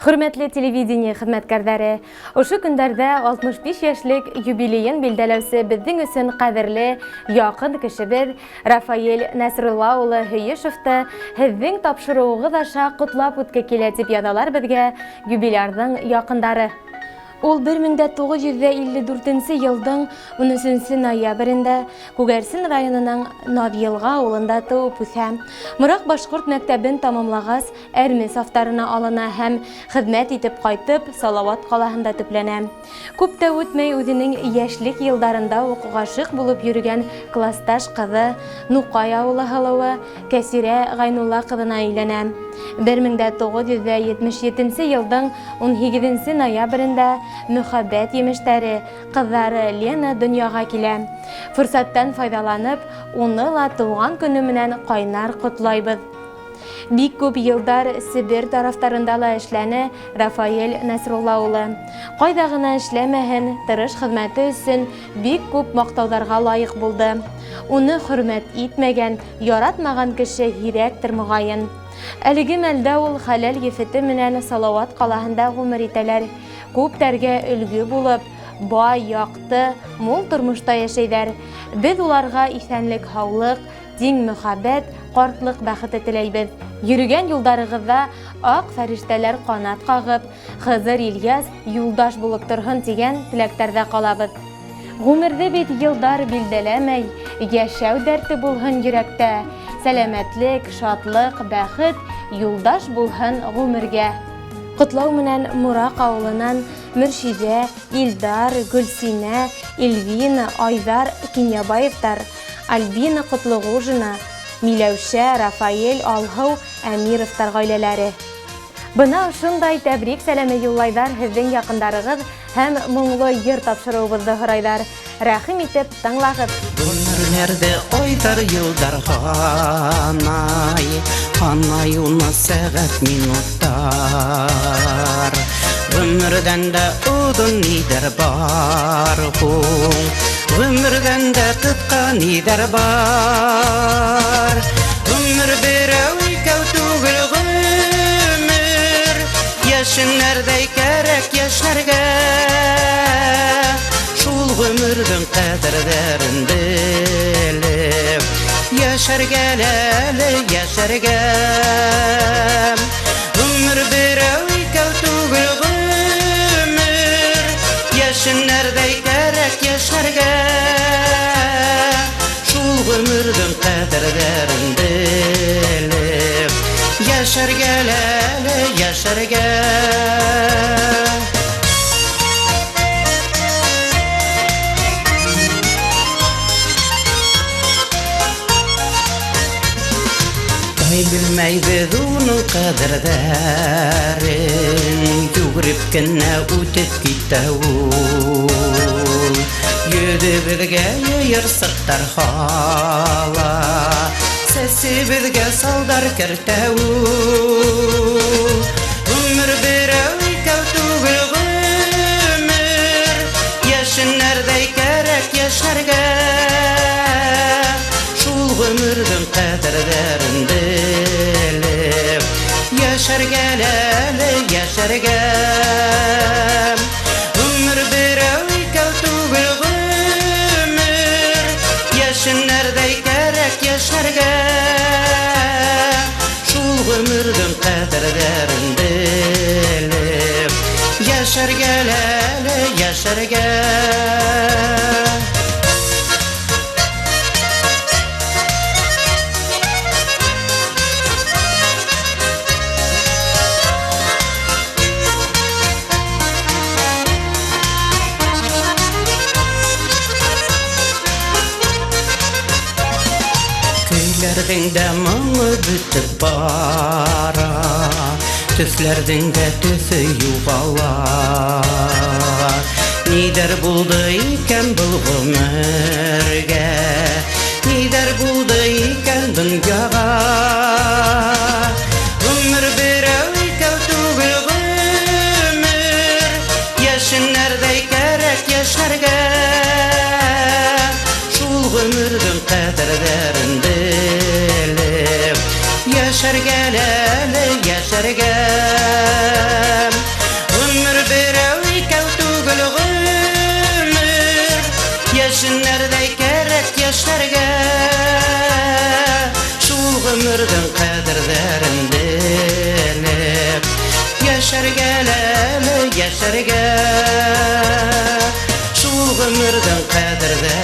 Hürmetli телевидение хезмәткәрләре, ошо көндәрдә 65 яшьлек юбилейын билдәләүсе безнең өчен кадерле, якын кешебез Рафаэль Насрулла улы Һөешевты һезнең тапшыруыгыз аша котлап үткә килә дип язалар безгә юбилярның якындары. Ул 1954 елның 13 ноябрендә Күгәрсен районының Навъелга авылында туып үсә. Мурак башкорт мәктәбен тамамлагач, Әрме сафтарына алына һәм хезмәт итеп кайтып, Салават калаһында төпләнә. Күп тә үтмәй үзенең яшьлек елдарында ук гашык булып йөргән классташ кызы Нукай авылы һылыуы Кәсирә Гайнулла кызына өйләнә. 1977 елның 18 ноябрендә Мөхәббәт емештәре кызлары Лена дөньяга килә. Форсаттан файдаланып, уны ла туган көне менән кайнар котлайбыз. Бик күп елдар Сибир тарафтарында ла эшләне Рафаэль Насрулла улы. Кайда гына эшләмәһен, тырыш хезмәте өчен бик күп мактауларга лаек булды. Уны хөрмәт итмәгән, яратмаган кеше һирәктер мөгаен. Әлеге мәлдә ул хәләл ефете менән Салават калаһында гомер итәләр. Күптәргә өлгү булып, бай, якты, мул тормышта яшәйләр. Без уларга исәнлек, һаулык, диң мөхәббәт, картлык бәхете теләйбез. Йөргән юлдарыгызда ак фәрештәләр канат кагып, Хызыр Ильяс юлдаш булып торһын дигән теләктәрдә калабыз. Гомерде бит елдар билдәләмәй, яшәү дәрте булһын йөрәктә. Сәламәтлек, шатлык, бәхет юлдаш булһын гомергә. Котлау менән Мурак авылынан Мөршидә, Илдар, Гөлсинә, Илвина, Айдар Кинябаевтар, Альбина Котлыгужина, Миләүшә, Рафаэль Алһыу Әмировтар гаиләләре. Бына шундай тәбрик сәламе юллайдар һезнең якындарыгыз һәм моңлы йыр тапшыруыбызды һорайдар. Рәхим итеп тыңлагыз. Гомерләрдә айдар елдар ханай уны сәгать минуттар. Гомердән дә узын нидер бар хуң, гомердән дә кыска нидер бар. Гомер берәү икәү түгел гомер, яшеннәрдәй кәрәк яшьләргә. Шул гомердән кадерләрен белеп, яшәргә яшәргә. Гомер берәү икәү түгел гомер, яшеннәрдәй кәрәк яшәргә. Шул гомердән кадерләрен белеп, яшәргә яшәргә. Bilməybiz onun qədərdərin, yugurib kənə ütüb gitə ul. Yüdü bilgə yayır sırtlar xala, səsi bilgə saldar kərtə ul. Ömür birəv ikəv tügül ömür, yaşınlərdəy kərək yaşlarga. Şul ömürdün qədərdərin bilib, yaşarga yaşarga. Ömür birəv ikəv tügül ömür, yaşınlərdəy kərək yaşlarga. Şul ömürdün qədərdərin bilib, yaşarga yaşarga. Köylerdin de mıngı bütüp bara, tüslerdin de tüsü yuvalar. Nider buldu iken bul ömürge, nider buldu iken dünyaga. Ömür birəv ikəv tügül ömür, yaşınlərdəy kərək yaşlarga. Şul ömürdün qədərlərin bilib, yaşarga yaşarga. яшьләргә шул гомернең кадерләрен белеп яшәргә яшәргә шул гомернең кадерләрен